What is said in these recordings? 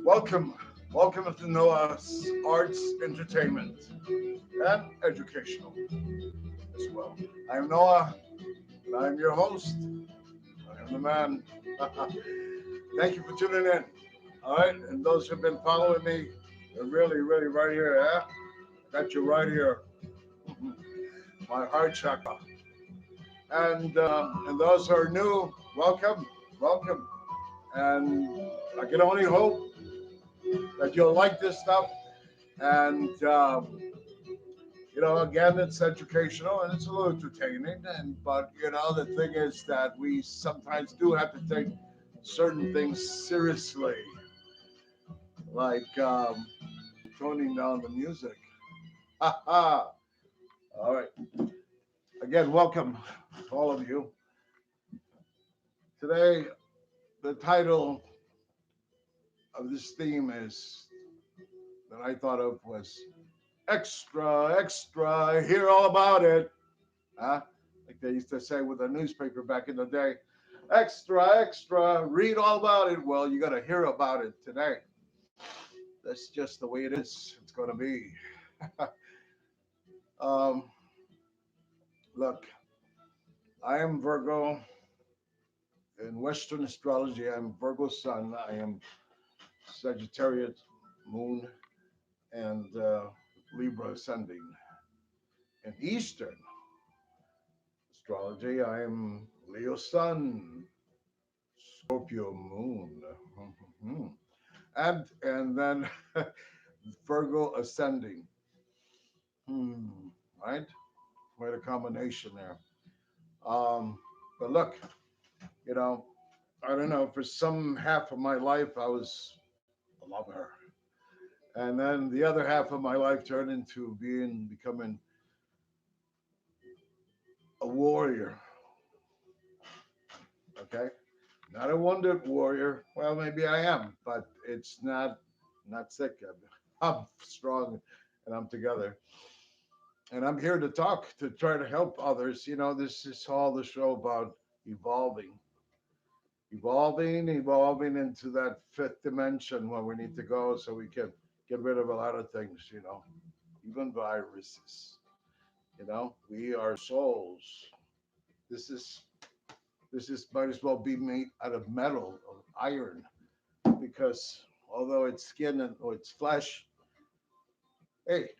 Welcome, welcome to Noah's Arts, Entertainment, and Educational as well. I'm Noah, and I'm your host. I am the man. Thank you for tuning in. All right, and those who've been following me, they're really right here. Yeah, got you right here. My heart chakra. And those who are new, welcome, welcome. And I can only hope that you'll like this stuff. And again, it's educational and it's a little entertaining. But the thing is that we sometimes do have to take certain things seriously, like toning down the music. Ha ha! All right. Again, welcome all of you. Today, the title of this theme is that I thought of was extra, hear all about it. Huh? Like they used to say with the newspaper back in the day, extra, read all about it. Well, you got to hear about it today. That's just the way it is. It's going to be. um, Look, I am Virgo. In Western astrology, I'm Virgo Sun. I am Sagittarius Moon and Libra Ascending. In Eastern astrology, I am Leo Sun, Scorpio Moon, and then Virgo Ascending. Right? Quite a combination there. But look, I don't know. For some half of my life, I was a lover, and then the other half of my life turned into becoming a warrior. Okay, not a wounded warrior. Well, maybe I am, but it's not sick. I'm strong, and I'm together. And I'm here to talk, to try to help others. This is all the show about evolving into that fifth dimension where we need to go so we can get rid of a lot of things, even viruses. We are souls. This is might as well be made out of metal or iron, because although it's skin or it's flesh, hey,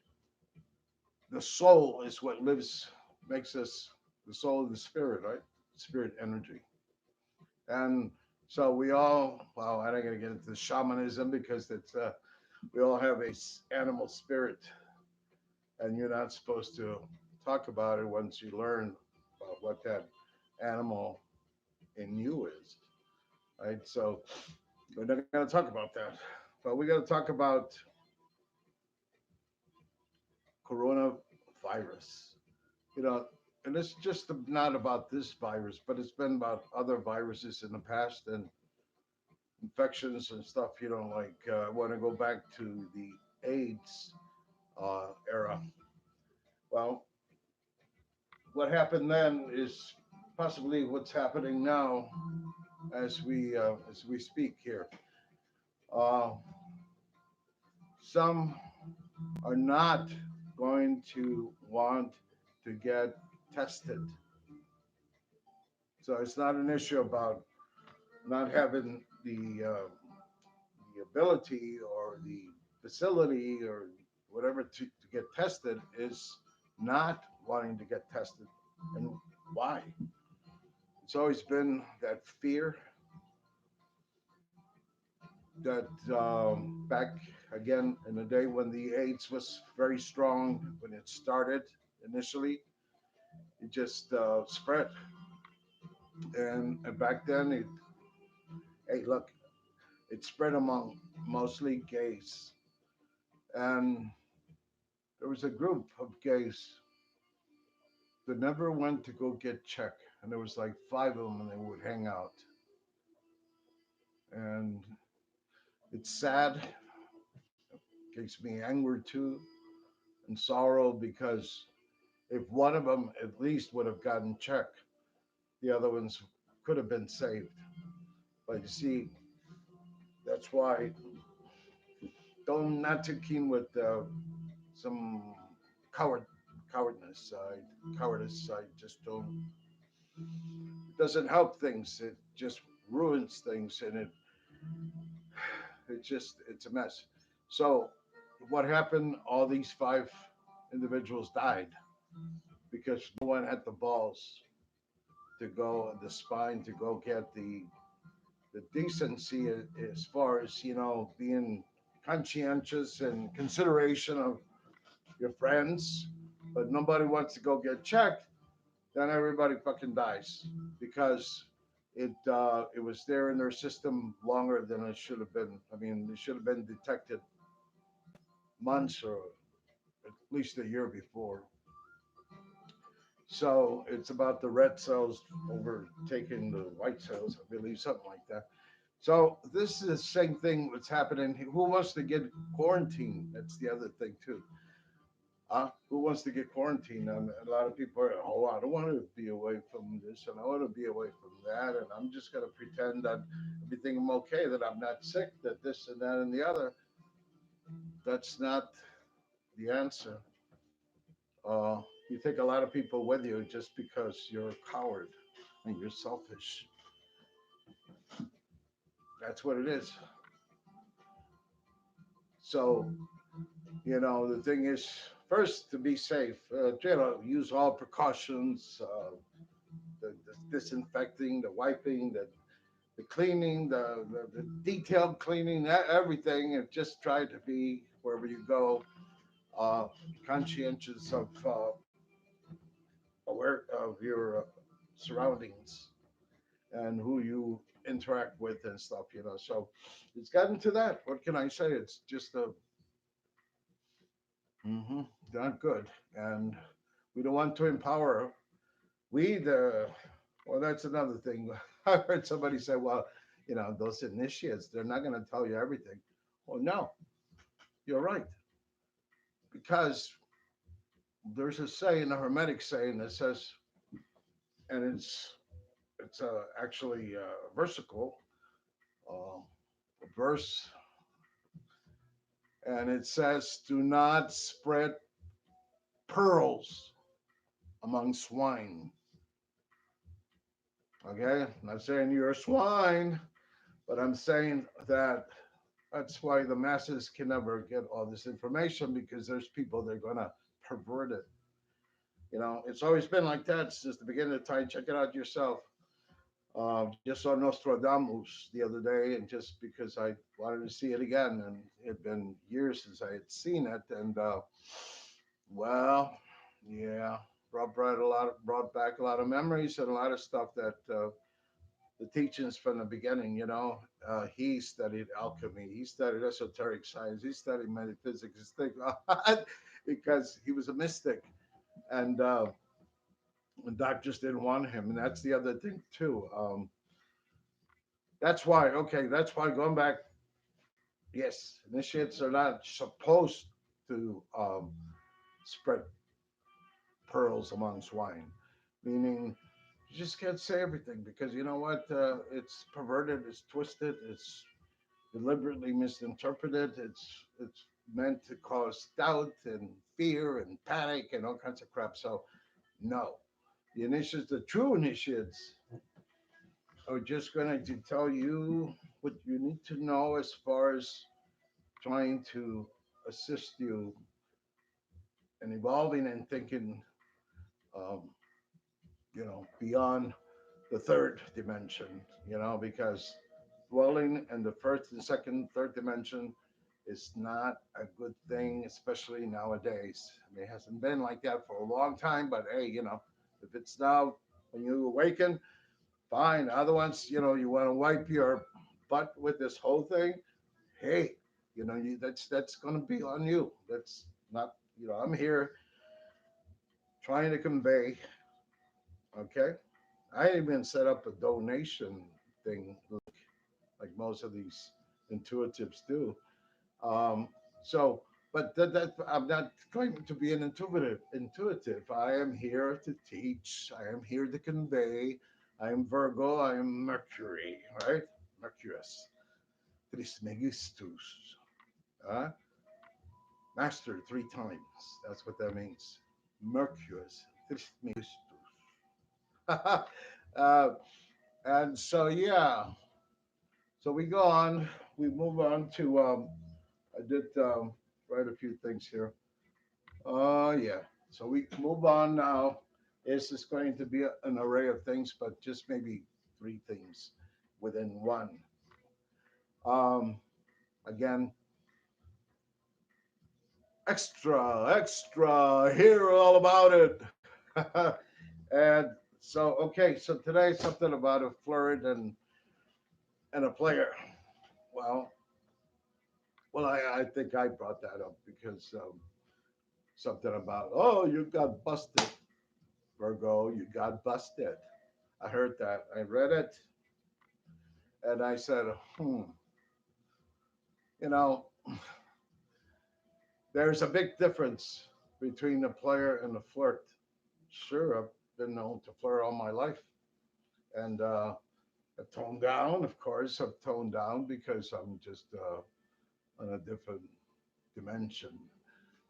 the soul is what makes us the soul of the spirit, right? Spirit energy. And so well, I'm not going to get into shamanism because we all have animal spirit, and you're not supposed to talk about it once you learn about what that animal in you is, right? So we're not going to talk about that, but we're going to talk about coronavirus. And it's just not about this virus, but it's been about other viruses in the past and infections and stuff. I want to go back to the AIDS era. Well, what happened then is possibly what's happening now as we speak here. Uh, some are not going to want to get tested. So it's not an issue about not having the ability or the facility or whatever to get tested, is not wanting to get tested. And why? It's always been that fear that back again in the day when the AIDS was very strong, when it started initially, it just spread. And back then, hey, look, it spread among mostly gays. And there was a group of gays that never went to go get checked. And there was like five of them, and they would hang out. And it's sad. It makes me angry too, and sorrow, because if one of them at least would have gotten checked, the other ones could have been saved. But you see, that's why don't not too keen with some cowardness. Cowardice. I just don't. It doesn't help things. It just ruins things, and it's a mess. So, what happened? All these five individuals died because no one had the balls to go, the spine to go get the decency as far as being conscientious and consideration of your friends, but nobody wants to go get checked. Then everybody fucking dies because it was there in their system longer than it should have been. I mean, it should have been detected months or at least a year before. So it's about the red cells overtaking the white cells, I believe, something like that. So this is the same thing what's happening. Who wants to get quarantined? That's the other thing too. Who wants to get quarantined? And a lot of people are, oh, I don't want to be away from this and I want to be away from that. And I'm just going to pretend that everything I'm okay, that I'm not sick, that this and that and the other. That's not the answer. Uh, you take a lot of people with you just because you're a coward and you're selfish. That's what it is. So, the thing is, first, to be safe, use all precautions, the disinfecting, the wiping, the cleaning, the detailed cleaning, everything, and just try to be, wherever you go, uh, conscientious of aware of your surroundings and who you interact with and stuff. So it's gotten to that. What can I say? It's just not good, and we don't want to empower. We the Well, that's another thing. I heard somebody say, "Well, those initiates, they're not going to tell you everything." Well, no, you're right, because there's a saying, a hermetic saying that says, and it's actually versicle, uh, verse, and it says, "Do not spread pearls among swine." Okay, I'm not saying you're a swine, but I'm saying that's why the masses can never get all this information, because there's people that are gonna pervert it. It's always been like that since the beginning of time. Check it out yourself. Just saw Nostradamus the other day, and just because I wanted to see it again, and it had been years since I had seen it, and well, yeah, brought back a lot of memories and a lot of stuff that the teachings from the beginning. He studied alchemy, he studied esoteric science, he studied metaphysics, because he was a mystic, and the doctors didn't want him, and that's the other thing too. That's why going back, yes, initiates are not supposed to spread pearls among swine, meaning you just can't say everything, because you know what? It's perverted, it's twisted, it's deliberately misinterpreted. It's meant to cause doubt and fear and panic and all kinds of crap. So no, the initiates, the true initiates, are just going to tell you what you need to know as far as trying to assist you in evolving and thinking, um, beyond the third dimension, because dwelling in the first and second, third dimension is not a good thing, especially nowadays. I mean, it hasn't been like that for a long time, but hey, if it's now when you awaken, fine. Other ones, you want to wipe your butt with this whole thing. Hey, that's going to be on you. That's not, I'm here trying to convey. Okay, I even set up a donation thing, like most of these intuitives do. Um, so, but that I'm not claiming to be an intuitive. I am here to teach. I am here to convey. I am Virgo. I am Mercury, right? Mercurius. Trismegistus. Uh, Master three times. That's what that means. Mercurius. uh, and so, yeah. So we go on. We move on to. I did write a few things here. Oh, yeah. So we move on now. This is going to be an array of things, but just maybe three things within one. Um, Again, extra, extra, hear all about it. And so, okay, so today something about a flirt and a player. Well, I think I brought that up because something about, oh, you got busted, Virgo, you got busted. I heard that. I read it and I said, you know, there's a big difference between a player and a flirt. Sure, I've been known to flirt all my life. And I've toned down, of course, I've toned down because I'm just on a different dimension.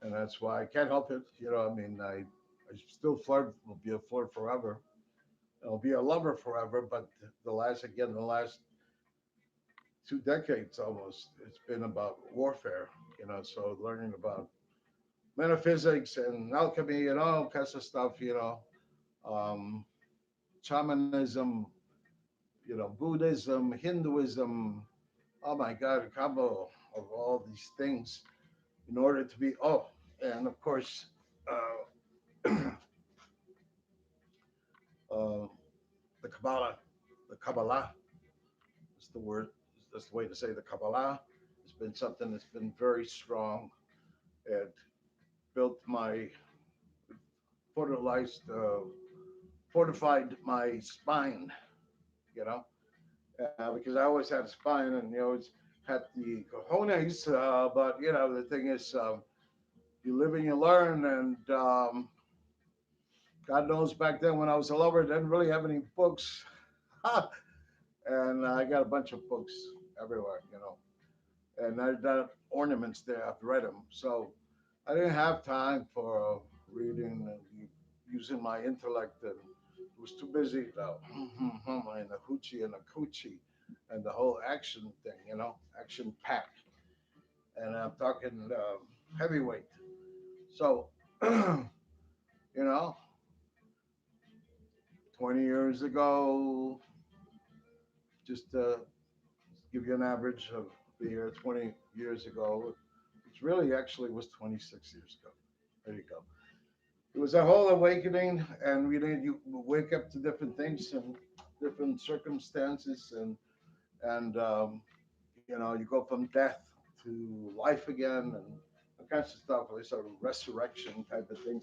And that's why I can't help it. I mean, I still flirt, will be a flirt forever. I'll be a lover forever, but the last 2 decades almost, it's been about warfare, so learning about metaphysics and alchemy and all kinds of stuff, um, shamanism, Buddhism, Hinduism, oh my God, a combo of all these things in order to be, and of course, uh, the Kabbalah is the word, that's the way to say the Kabbalah. It's been something that's been very strong. It built my fertilized, fortified my spine, you know, because I always had a spine and you always had the cojones. But the thing is, you live and you learn, and God knows back then when I was a lover, I didn't really have any books, and I got a bunch of books everywhere, and I got ornaments there. I've read them, so I didn't have time for reading and using my intellect, and was too busy though, and the hoochie and the coochie, and the whole action thing, action packed, and I'm talking heavyweight. So, you know, 20 years ago, just to give you an average of the year 20 years ago, which really actually was 26 years ago. There you go. It was a whole awakening, and really you wake up to different things and different circumstances, and you go from death to life again, and all kinds of stuff. Like sort of resurrection type of thing.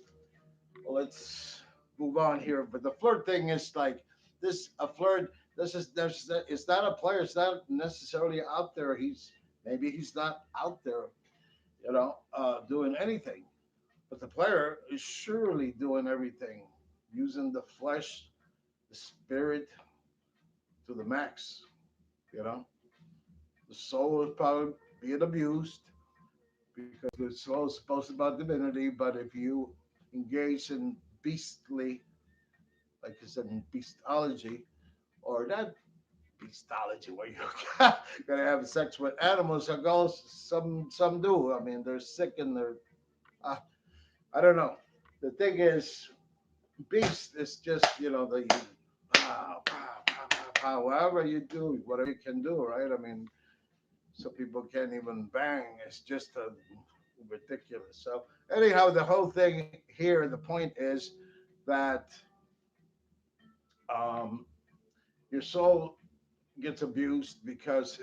Well, let's move on here. But the flirt thing is like this: a flirt. This is there's it's not a player. It's not necessarily out there. Maybe he's not out there, doing anything. But the player is surely doing everything, using the flesh, the spirit to the max. You know, the soul is probably being abused because the soul is supposed to be about divinity. But if you engage in beastly, like I said, in beastology, or not beastology, where you're gonna have sex with animals, or ghosts, some do. I mean, they're sick and they're, uh, I don't know. The thing is, beast is just the pow, pow, pow, pow, pow, whatever you do, whatever you can do, right? I mean, some people can't even bang. It's just ridiculous. So anyhow, the whole thing here, the point is that um, your soul gets abused because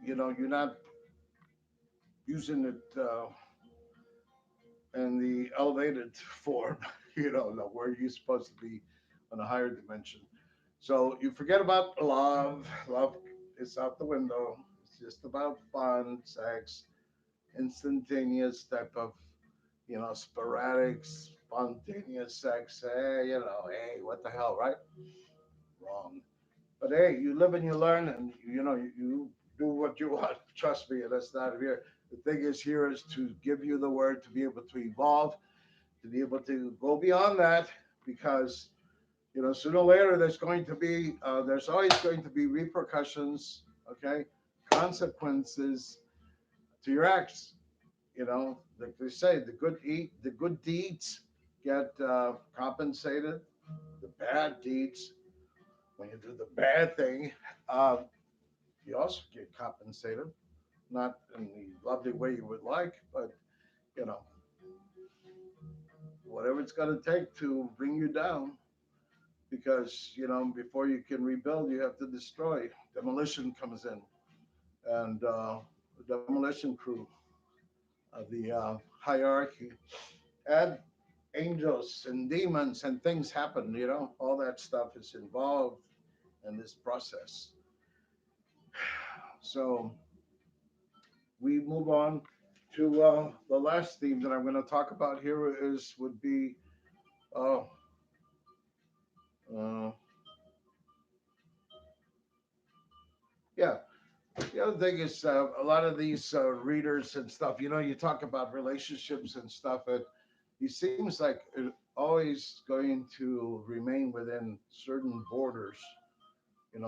you're not using it in the elevated form. Where you're supposed to be on a higher dimension. So you forget about love. Love is out the window. It's just about fun, sex, instantaneous type of, sporadic, spontaneous sex. Hey, hey, what the hell, right? Wrong. But hey, you live and you learn, and you do what you want. Trust me, that's not here. The thing is here is to give you the word to be able to evolve, to be able to go beyond that, because sooner or later there's always going to be repercussions, okay, consequences to your acts. Like they say, the good deeds get compensated. The bad deeds, when you do the bad thing, uh, you also get compensated. Not in the lovely way you would like, but you know, whatever it's going to take to bring you down, because before you can rebuild, you have to destroy. Demolition comes in, and the demolition crew of the hierarchy, and angels and demons and things happen. All that stuff is involved in this process. So we move on to the last theme that I'm going to talk about here would be uh, uh, yeah. The other thing is a lot of these readers and stuff. You talk about relationships and stuff, and it seems like it always going to remain within certain borders,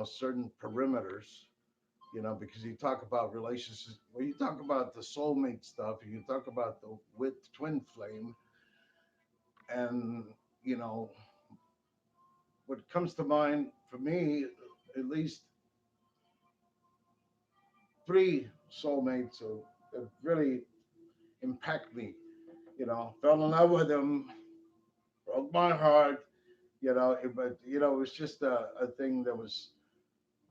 certain perimeters. Because you talk about relationships, when you talk about the soulmate stuff, you talk about the with twin flame, and you know what comes to mind for me, at least three soulmates that really impact me. Fell in love with them, broke my heart. But it was just a thing that was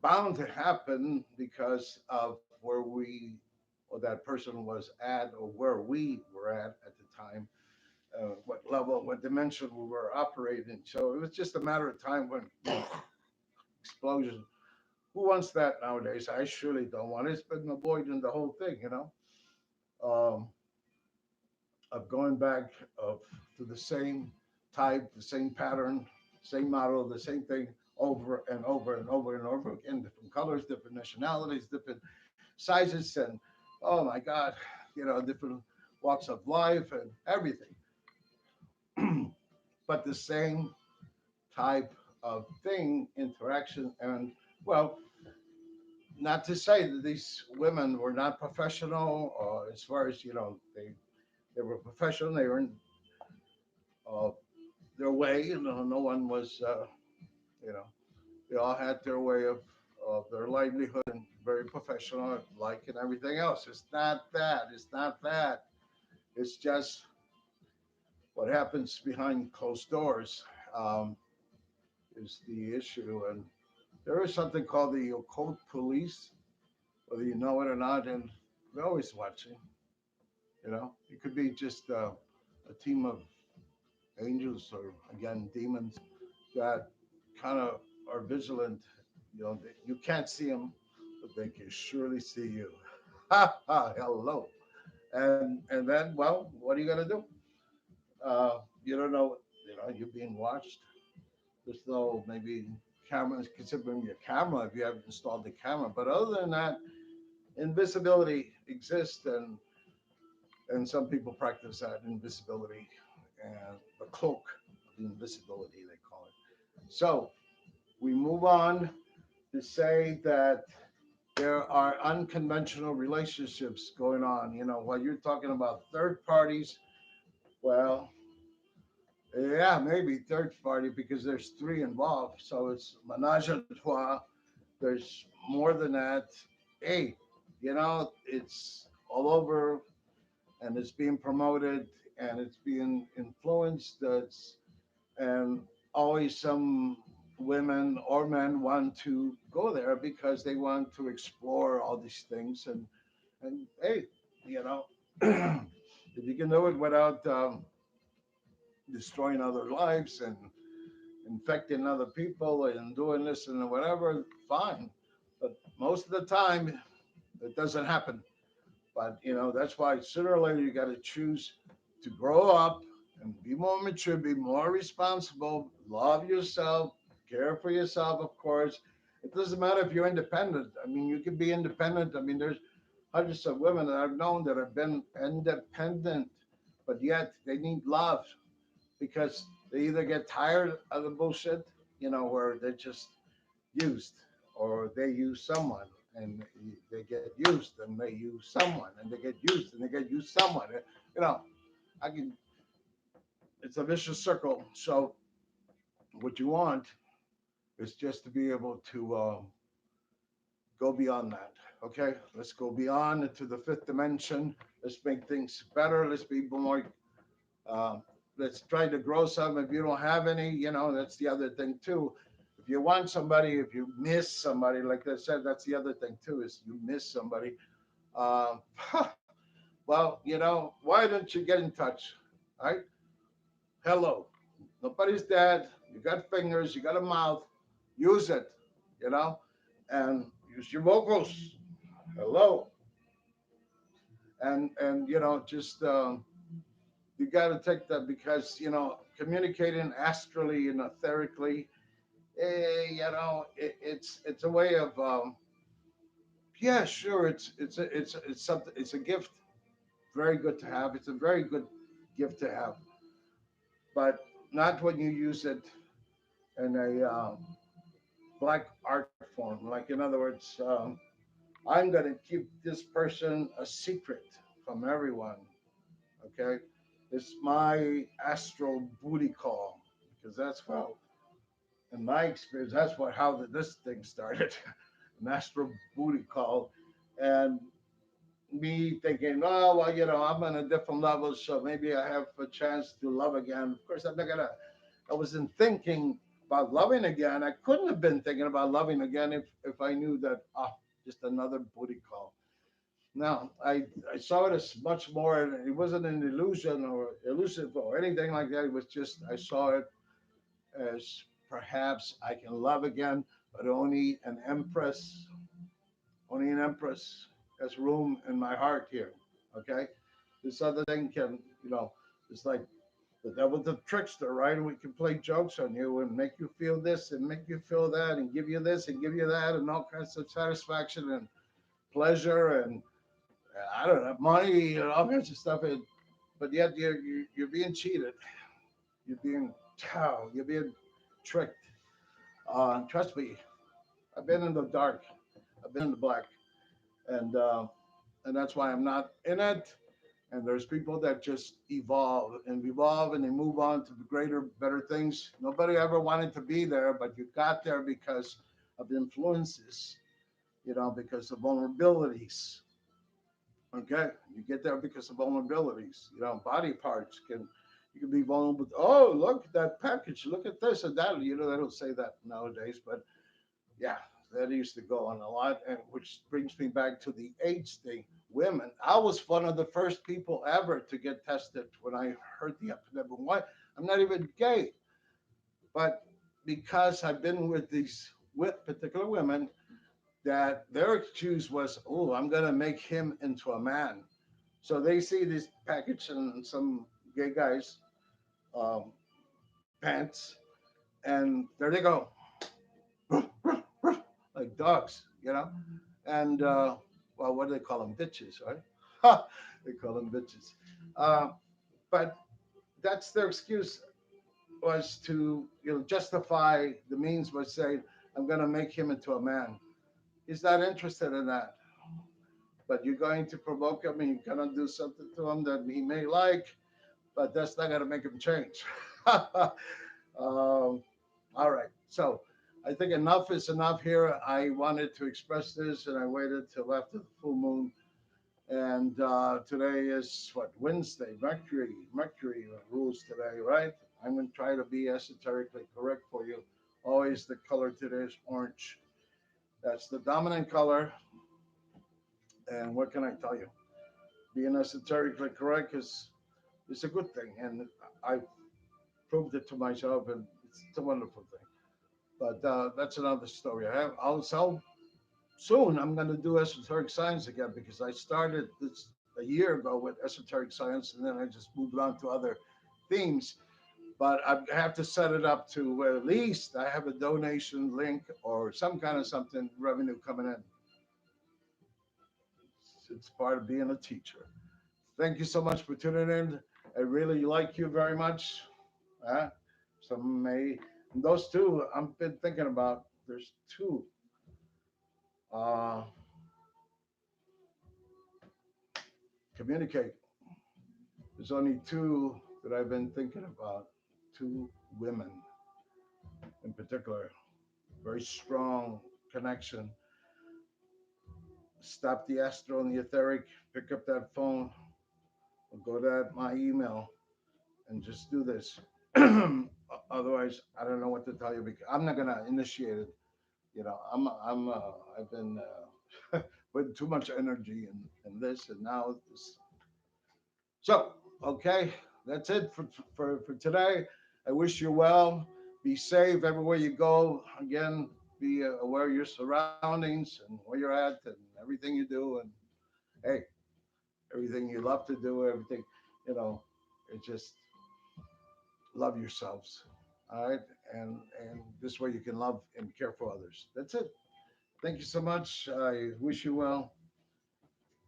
bound to happen because of where we or that person was at, or where we were at the time, what level, what dimension we were operating. So it was just a matter of time when explosion. Who wants that nowadays? I surely don't want it. It's been avoiding the whole thing, um, of going back to the same type, the same pattern, same model, the same thing over and over and over and over again, different colors, different nationalities, different sizes, and oh my God, different walks of life and everything. But the same type of thing, interaction, and well, not to say that these women were not professional, as far as they were professional. They were in uh, their way. No one was. You know, they all had their way of their livelihood, and very professional, like and everything else. It's not that. It's not that. It's just what happens behind closed doors um, is the issue. And there is something called the occult police, whether you know it or not, and they're always watching. It could be just a team of angels, or again demons, that kind of are vigilant. You can't see them, but they can surely see you. Ha ha! Hello. And then, well, what are you gonna do? You don't know. You're being watched. There's no maybe cameras. Considering your camera, if you haven't installed the camera, but other than that, invisibility exists, and some people practice that invisibility and the cloak of invisibility, they call it. So we move on to say that there are unconventional relationships going on. While you're talking about third parties, well, yeah, maybe third party, because there's three involved. So it's menage a trois. There's more than that. Hey, it's all over, and it's being promoted, and it's being influenced. And always some women or men want to go there because they want to explore all these things. And hey, you know, if you can do it without destroying other lives and infecting other people and doing this and whatever, fine. But most of the time, it doesn't happen. But that's why sooner or later you got to choose to grow up and be more mature, be more responsible, love yourself, care for yourself, of course, It doesn't matter if you're independent. I mean, you can be independent. I mean, there's hundreds of women that I've known that have been independent, but yet they need love because they either get tired of the bullshit, where they're just used, or they use someone and they get used and they use someone and they get used and they get used someone. You know, I can. It's a vicious circle. So what you want is just to be able to go beyond that. Okay, let's go beyond into the fifth dimension. Let's make things better. Let's be more. Uh, let's try to grow some. If you don't have any, that's the other thing too. If you want somebody, if you miss somebody, like I said, that's the other thing too. Is you miss somebody. Um, well, why don't you get in touch? Right? Hello. Nobody's dead. You got fingers. You got a mouth. Use it. You know, and use your vocals. Hello. And just you got to take that because communicating astrally and etherically, it's a way of yeah, sure, it's something, it's a gift, very good to have. It's a very good gift to have, but not when you use it in a black art form. Like in other words, I'm gonna keep this person a secret from everyone. Okay, it's my astral booty call because that's how, in my experience, that's how this thing started. An astral booty call, and me thinking, oh well, I'm on a different level, so maybe I have a chance to love again. Of course, I'm not gonna. I wasn't thinking about loving again. I couldn't have been thinking about loving again if I knew that just another booty call. No, I saw it as much more. It wasn't an illusion or elusive or anything like that. It was just I saw it as perhaps I can love again, but only an empress has room in my heart here. Okay, this other thing can, it's like the devil's the trickster, right? And we can play jokes on you and make you feel this and make you feel that and give you this and give you that and all kinds of satisfaction and pleasure and I don't know, money and all kinds of stuff. But yet you're being cheated. You're being you're being tricked. Trust me, I've been in the dark. I've been in the black, and and that's why I'm not in it. And there's people that just evolve and they move on to the greater, better things. Nobody ever wanted to be there, but you got there because of influences, because of vulnerabilities. Okay, you get there because of vulnerabilities. Body parts can you can be vulnerable. Oh, look at that package. Look at this and that. They don't say that nowadays, but yeah, that used to go on a lot, and which brings me back to the AIDS thing. Women, I was one of the first people ever to get tested when I heard the epidemic. Why? I'm not even gay, but because I've been with particular women, that their excuse was, "Oh, I'm gonna make him into a man." So they see this package and some gay guys' um, pants, and there they go, like dogs, And well, what do they call them? Bitches, right? They call them bitches. Uh, but that's their excuse was to justify the means by saying, "I'm going to make him into a man." He's not interested in that, but you're going to provoke him and you're going to do something to him that he may like, but that's not going to make him change. All right. So I think enough is enough here. I wanted to express this and I waited till after the full moon. And today is what, Wednesday. Mercury rules today, right? I'm going to try to be esoterically correct for you. Always the color today is orange. That's the dominant color. And what can I tell you? Being esoterically correct is a good thing. And I proved it to myself, and it's a wonderful thing. But that's another story. I'll soon I'm going to do esoteric science again because I started this a year ago with esoteric science, and then I just moved on to other themes. But I have to set it up to where at least I have a donation link or some kind of something revenue coming in. It's part of being a teacher. Thank you so much for tuning in. I really like you very much. Uh, some may, those two I've been thinking about. There's two. Uh, Communicate. There's only two that I've been thinking about. Two women in particular. Very strong connection. Stop the astral and the etheric. Pick up that phone. Or go to my email and just do this. Otherwise, I don't know what to tell you because I'm not gonna initiate it. You know, I've been putting too much energy in this, and now this. So, okay, that's it for today. I wish you well. Be safe everywhere you go. Again, be aware of your surroundings and where you're at and everything you do. And hey, everything you love to do, everything, you know, it just love yourselves. All right. And this way you can love and care for others. That's it. Thank you so much. I wish you well.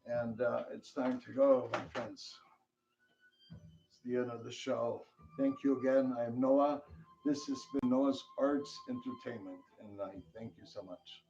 And it's time to go, my friends. It's the end of the show. Thank you again. I am Noah. This has been Noah's Arts Entertainment. And I thank you so much.